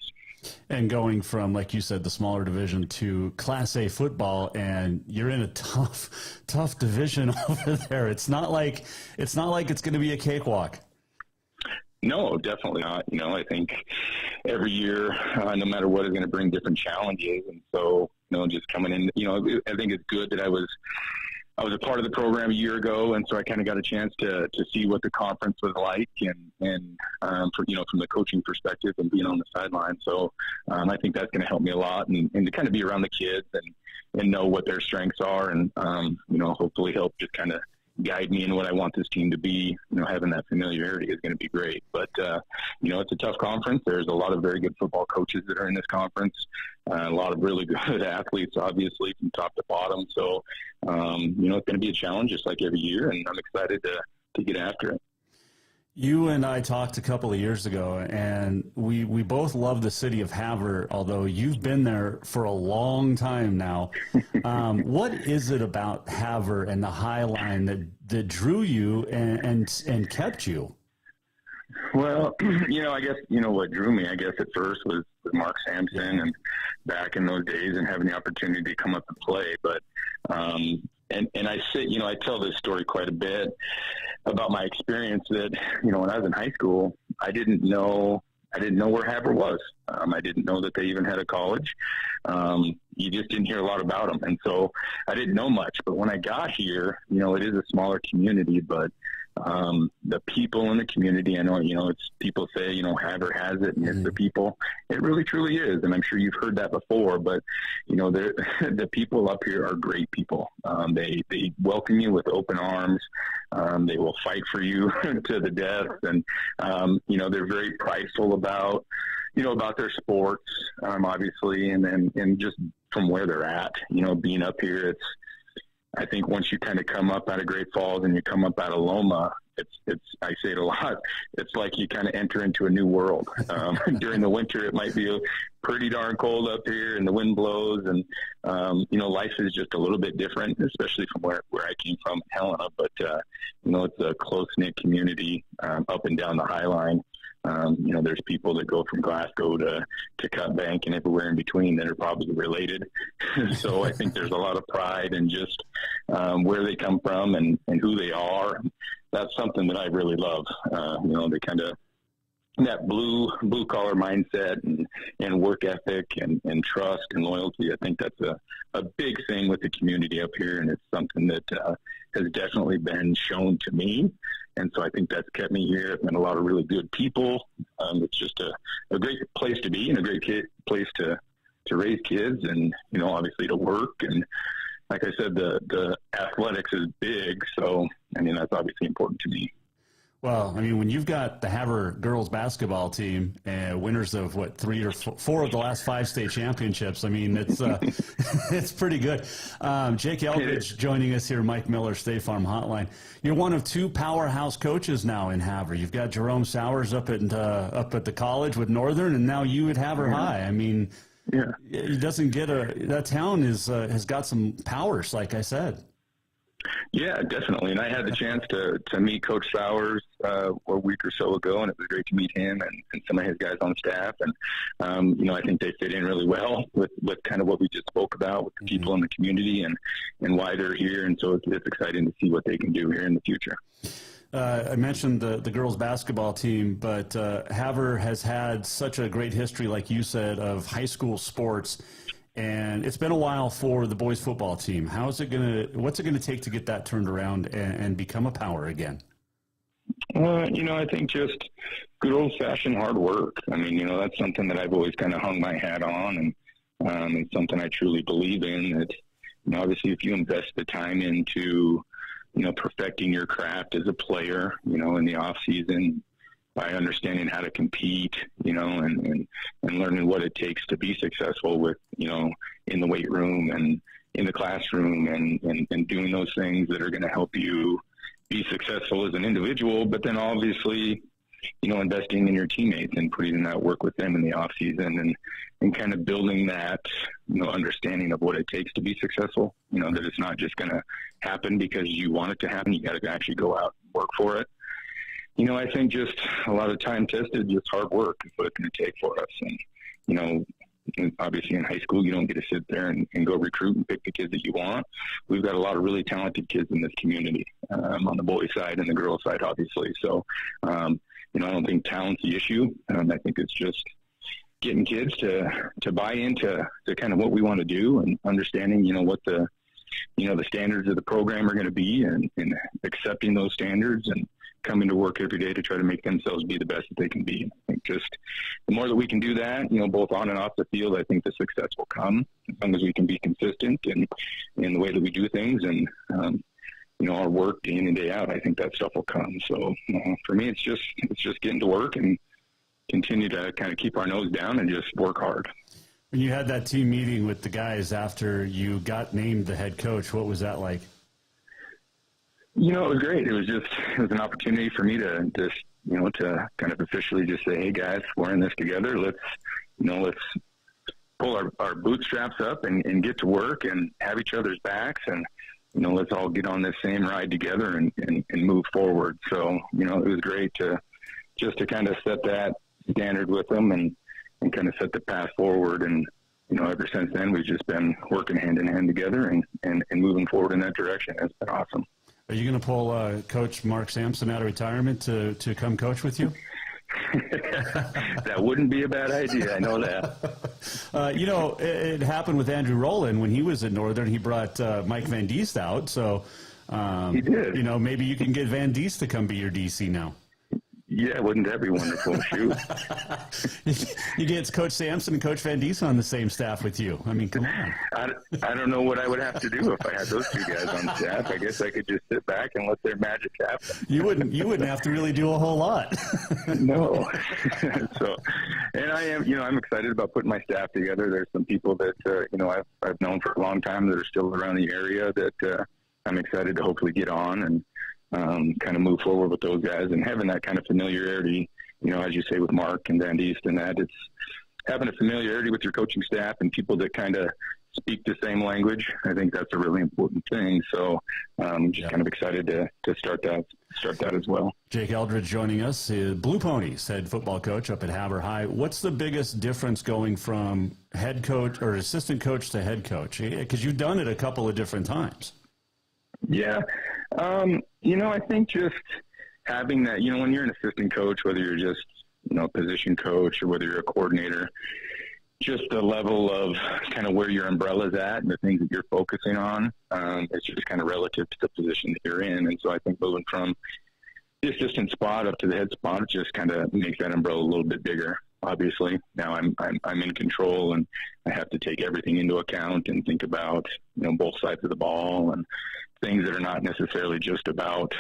And going from, like you said, the smaller division to Class A football, and you're in a tough division over there. It's not like it's going to be a cakewalk. No, definitely not. I think every year, no matter what, is going to bring different challenges. And so, just coming in, I think it's good that I was a part of the program a year ago. And so I kind of got a chance to see what the conference was like and from the coaching perspective and being on the sideline. So I think that's going to help me a lot and to kind of be around the kids and know what their strengths are and, hopefully help just kind of guide me in what I want this team to be. Having that familiarity is going to be great. But, it's a tough conference. There's a lot of very good football coaches that are in this conference, a lot of really good athletes, obviously, from top to bottom. So, it's going to be a challenge just like every year, and I'm excited to get after it. You and I talked a couple of years ago, and we both love the city of Havre, although you've been there for a long time now. What is it about Havre and the High Line that drew you and kept you? Well, I guess, what drew me, I guess, at first was Mark Sampson and back in those days and having the opportunity to come up and play. But, and I say, I tell this story quite a bit about my experience that, when I was in high school, I didn't know where Havre was. I didn't know that they even had a college. You just didn't hear a lot about them. And so I didn't know much. But when I got here, it is a smaller community, but the people in the community. I know, it's people say, Havre has it and it's the people. It really truly is. And I'm sure you've heard that before, but, the people up here are great people. They welcome you with open arms. They will fight for you to the death. And, they're very prideful about their sports, obviously. And just from where they're at, being up here, I think once you kind of come up out of Great Falls and you come up out of Loma, I say it a lot, it's like you kind of enter into a new world. During the winter, it might be pretty darn cold up here and the wind blows and, life is just a little bit different, especially from where I came from, Helena. But, it's a close-knit community up and down the High Line. There's people that go from Glasgow to Cut Bank and everywhere in between that are probably related. So I think there's a lot of pride in just where they come from and who they are. That's something that I really love. They kind of that blue collar mindset and work ethic and trust and loyalty. I think that's a big thing with the community up here, and it's something that has definitely been shown to me. And so I think that's kept me here. I've met a lot of really good people. It's just a great place to be and a great place to raise kids and, obviously to work. And like I said, the athletics is big. So, that's obviously important to me. Well, when you've got the Havre girls basketball team, winners of 3 or 4 of the last 5 state championships, it's it's pretty good. Jake Eldridge joining us here, Mike Miller, State Farm Hotline. You're one of 2 powerhouse coaches now in Havre. You've got Jerome Sowers up at the college with Northern, and now you at Havre High. Yeah, it doesn't get that town has got some powers, like I said. Yeah, definitely. And I had the chance to meet Coach Sowers a week or so ago, and it was great to meet him and some of his guys on staff. And, I think they fit in really well with kind of what we just spoke about with the people in the community and why they're here. And so it's exciting to see what they can do here in the future. I mentioned the girls basketball team, but Havre has had such a great history, like you said, of high school sports. And it's been a while for the boys football team. What's it going to take to get that turned around and become a power again? I think just good old fashioned hard work. That's something that I've always kind of hung my hat on, and it's something I truly believe in. That, obviously if you invest the time into, perfecting your craft as a player, in the off season, by understanding how to compete, and learning what it takes to be successful with, in the weight room and in the classroom and doing those things that are going to help you be successful as an individual, but then obviously, investing in your teammates and putting in that work with them in the off season and kind of building that, understanding of what it takes to be successful, that it's not just going to happen because you want it to happen. You got to actually go out and work for it. I think just a lot of time tested, just hard work is what it's going to take for us. And, obviously in high school, you don't get to sit there and go recruit and pick the kids that you want. We've got a lot of really talented kids in this community, on the boys side and the girls side, obviously. So, I don't think talent's the issue. I think it's just getting kids to buy into kind of what we want to do and understanding, what the standards of the program are going to be and accepting those standards and coming to work every day to try to make themselves be the best that they can be. I think just the more that we can do that, both on and off the field, I think the success will come as long as we can be consistent in the way that we do things and, our work day in and day out. I think that stuff will come. So for me, it's just getting to work and continue to kind of keep our nose down and just work hard. When you had that team meeting with the guys after you got named the head coach, what was that like? It was great. It was an opportunity for me to to kind of officially just say, hey guys, we're in this together. Let's pull our bootstraps up and get to work and have each other's backs and, let's all get on this same ride together and move forward. So, it was great to kind of set that standard with them and kind of set the path forward. And, ever since then, we've just been working hand in hand together and moving forward in that direction. It's been awesome. Are you going to pull Coach Mark Sampson out of retirement to come coach with you? That wouldn't be a bad idea. I know that. It happened with Andrew Rowland when he was at Northern. He brought Mike Van Diest out. So, He did. You know, maybe you can get Van Diest to come be your DC now. Yeah, wouldn't that be wonderful? Shoot. You get Coach Sampson and Coach Van Diest on the same staff with you. I mean, come on. I don't know what I would have to do if I had those two guys on staff. I guess I could just sit back and let their magic happen. You wouldn't have to really do a whole lot. No. So, and I'm excited about putting my staff together. There's some people that I've known for a long time that are still around the area that I'm excited to hopefully get on and kind of move forward with those guys, and having that kind of familiarity, as you say, with Mark and Van Diest and that, it's having a familiarity with your coaching staff and people that kind of speak the same language. I think that's a really important thing. So I'm just kind of excited to start that as well. Jake Eldridge joining us, Blue Ponies head football coach up at Havre High. What's the biggest difference going from head coach or assistant coach to head coach? Because you've done it a couple of different times. Yeah. I think just having that, when you're an assistant coach, whether you're just, position coach or whether you're a coordinator, just the level of kind of where your umbrella's at and the things that you're focusing on, it's just kind of relative to the position that you're in. And so I think moving from the assistant spot up to the head spot, it just kind of makes that umbrella a little bit bigger. Obviously, now I'm in control and I have to take everything into account and think about, both sides of the ball and things that are not necessarily just about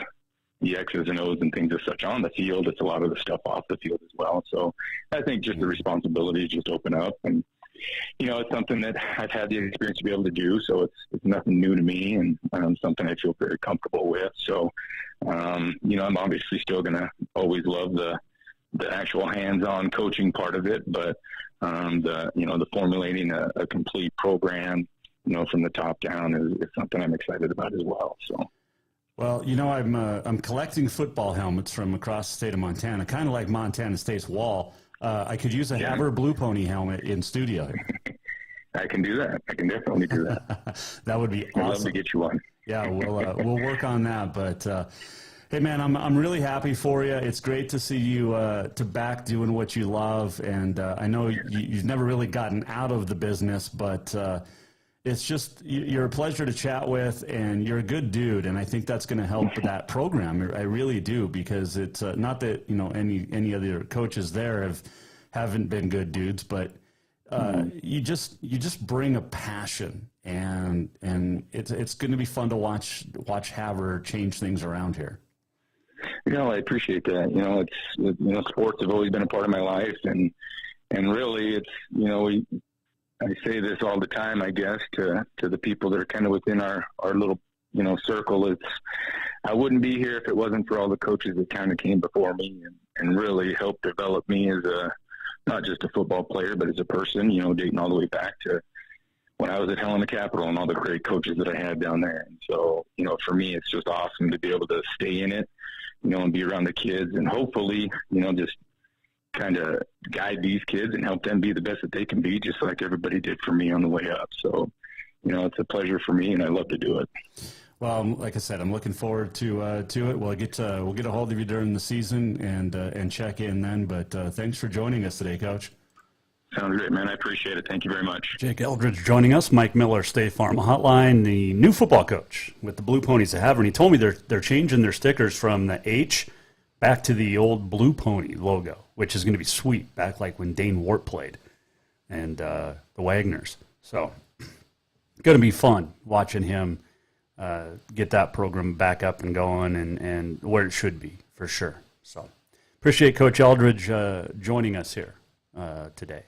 the X's and O's and things as such on the field. It's a lot of the stuff off the field as well. So I think just the responsibilities just open up, and it's something that I've had the experience to be able to do. So it's nothing new to me, and something I feel very comfortable with. So I'm obviously still going to always love the actual hands-on coaching part of it, but the formulating a complete program, from the top down is something I'm excited about as well. So. Well, I'm collecting football helmets from across the state of Montana, kind of like Montana State's wall. I could use a Havre Blue Pony helmet in studio. I can do that. I can definitely do that. That would be awesome. I'd love to get you one. Yeah, we'll work on that. But hey, man, I'm really happy for you. It's great to see you back doing what you love, and I know you've never really gotten out of the business, but. It's just, you're a pleasure to chat with, and you're a good dude, and I think that's going to help that program. I really do, because it's not that any other coaches there haven't been good dudes, but you just bring a passion, and it's going to be fun to watch Havre change things around here. I appreciate that. It's sports have always been a part of my life, and really it's I say this all the time, I guess, to the people that are kind of within our little, circle. I wouldn't be here if it wasn't for all the coaches that kind of came before me and really helped develop me as not just a football player, but as a person, dating all the way back to when I was at Helena Capital and all the great coaches that I had down there. And so, for me, it's just awesome to be able to stay in it, and be around the kids and hopefully, just kind of guide these kids and help them be the best that they can be, just like everybody did for me on the way up. So, it's a pleasure for me, and I love to do it. Well, like I said, I'm looking forward to it. We'll get a hold of you during the season and check in then. But thanks for joining us today, Coach. Sounds great, man. I appreciate it. Thank you very much. Jake Eldridge joining us. Mike Miller, State Farm Hotline, the new football coach with the Blue Ponies at Havre. And he told me they're changing their stickers from the H back to the old Blue Pony logo, which is going to be sweet, back like when Dane Wart played and the Wagners. So going to be fun watching him get that program back up and going and where it should be, for sure. So appreciate Coach Eldridge joining us here today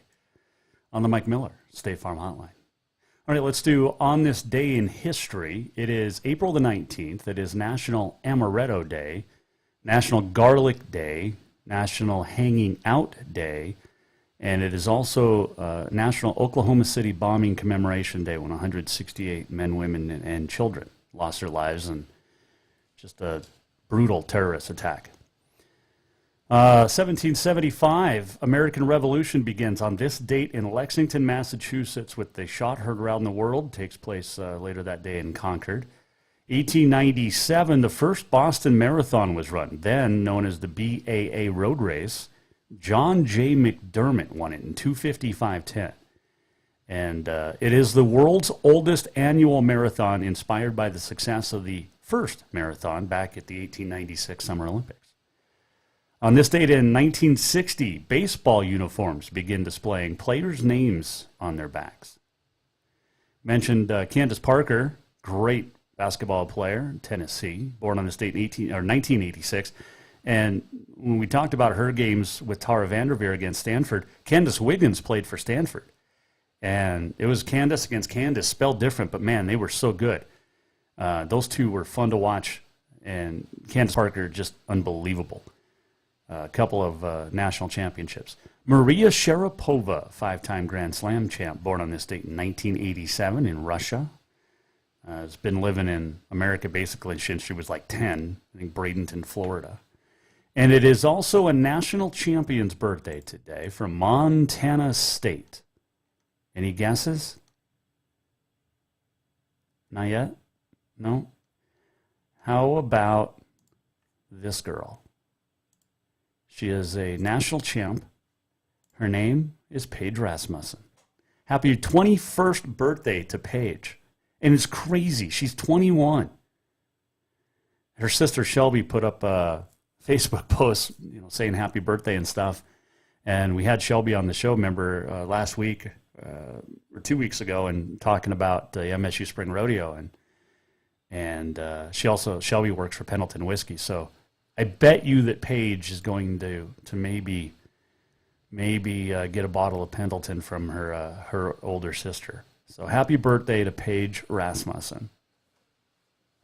on the Mike Miller State Farm Hotline. All right, let's do On This Day in History. It is April the 19th. It is National Amaretto Day, National Garlic Day, National Hanging Out Day, and it is also National Oklahoma City Bombing Commemoration Day, when 168 men, women, and children lost their lives in just a brutal terrorist attack. 1775, American Revolution begins on this date in Lexington, Massachusetts, with the shot heard around the world. Takes place later that day in Concord. 1897, the first Boston Marathon was run, then known as the BAA Road Race. John J. McDermott won it in 2:55:10. And it is the world's oldest annual marathon, inspired by the success of the first marathon back at the 1896 Summer Olympics. On this date in 1960, baseball uniforms begin displaying players' names on their backs. Mentioned Candace Parker, great basketball player in Tennessee, born on this date in 1986. And when we talked about her games with Tara VanDerveer against Stanford, Candace Wiggins played for Stanford. And it was Candace against Candace, spelled different, but man, they were so good. Those two were fun to watch, and Candace Parker, just unbelievable. A couple of national championships. Maria Sharapova, 5-time Grand Slam champ, born on this date in 1987 in Russia. Has been living in America basically since she was like 10, I think Bradenton, Florida. And it is also a national champion's birthday today from Montana State. Any guesses? Not yet? No? How about this girl? She is a national champ. Her name is Paige Rasmussen. Happy 21st birthday to Paige. And it's crazy. She's 21. Her sister Shelby put up a Facebook post, saying happy birthday and stuff. And we had Shelby on the show, remember, last week or 2 weeks ago, and talking about the MSU Spring Rodeo. And Shelby works for Pendleton Whiskey. So I bet you that Paige is going to maybe get a bottle of Pendleton from her older sister. So happy birthday to Paige Rasmussen,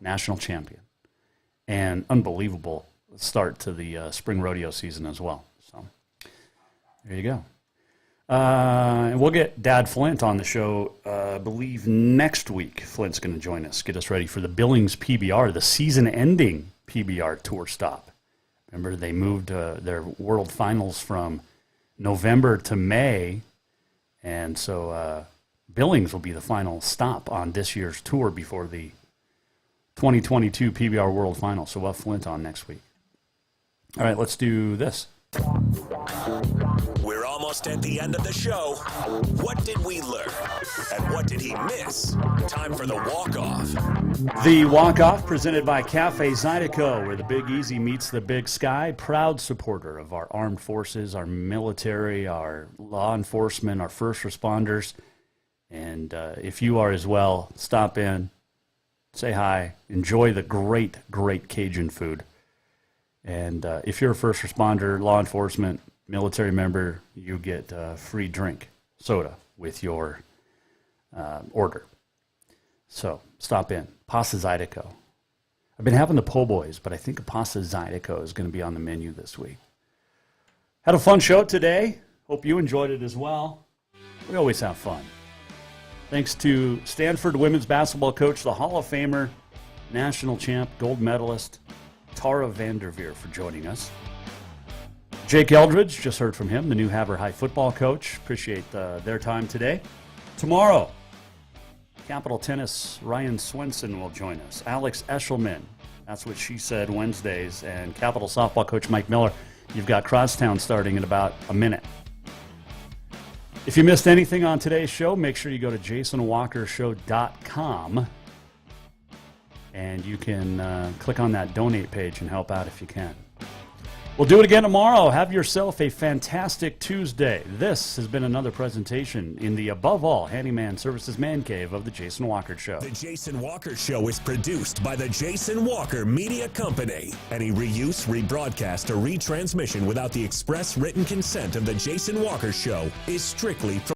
national champion, and unbelievable start to the spring rodeo season as well. So there you go. And we'll get Dad Flint on the show, I believe, next week. Flint's going to join us, get us ready for the Billings PBR, the season-ending PBR tour stop. Remember, they moved their World Finals from November to May, and so Billings will be the final stop on this year's tour before the 2022 PBR World Finals. So we'll have Flint on next week. All right, let's do this. We're almost at the end of the show. What did we learn? And what did he miss? Time for the walk-off. The walk-off presented by Cafe Zydeco, where the Big Easy meets the Big Sky. Proud supporter of our armed forces, our military, our law enforcement, our first responders. And if you are as well, stop in, say hi, enjoy the great, great Cajun food. And if you're a first responder, law enforcement, military member, you get a free drink, soda, with your order. So stop in. Pasta Zydeco. I've been having the po' boys, but I think a Pasta Zydeco is going to be on the menu this week. Had a fun show today. Hope you enjoyed it as well. We always have fun. Thanks to Stanford women's basketball coach, the Hall of Famer, national champ, gold medalist, Tara VanDerveer, for joining us. Jake Eldridge, just heard from him, the new Havre High football coach. Appreciate their time today. Tomorrow, Capital Tennis, Ryan Swenson will join us. Alex Eshelman, that's what she said Wednesdays. And Capital Softball coach Mike Miller. You've got Crosstown starting in about a minute. If you missed anything on today's show, make sure you go to jasonwalkershow.com. And you can click on that donate page and help out if you can. We'll do it again tomorrow. Have yourself a fantastic Tuesday. This has been another presentation in the Above All Handyman Services Man Cave of The Jason Walker Show. The Jason Walker Show is produced by the Jason Walker Media Company. Any reuse, rebroadcast, or retransmission without the express written consent of The Jason Walker Show is strictly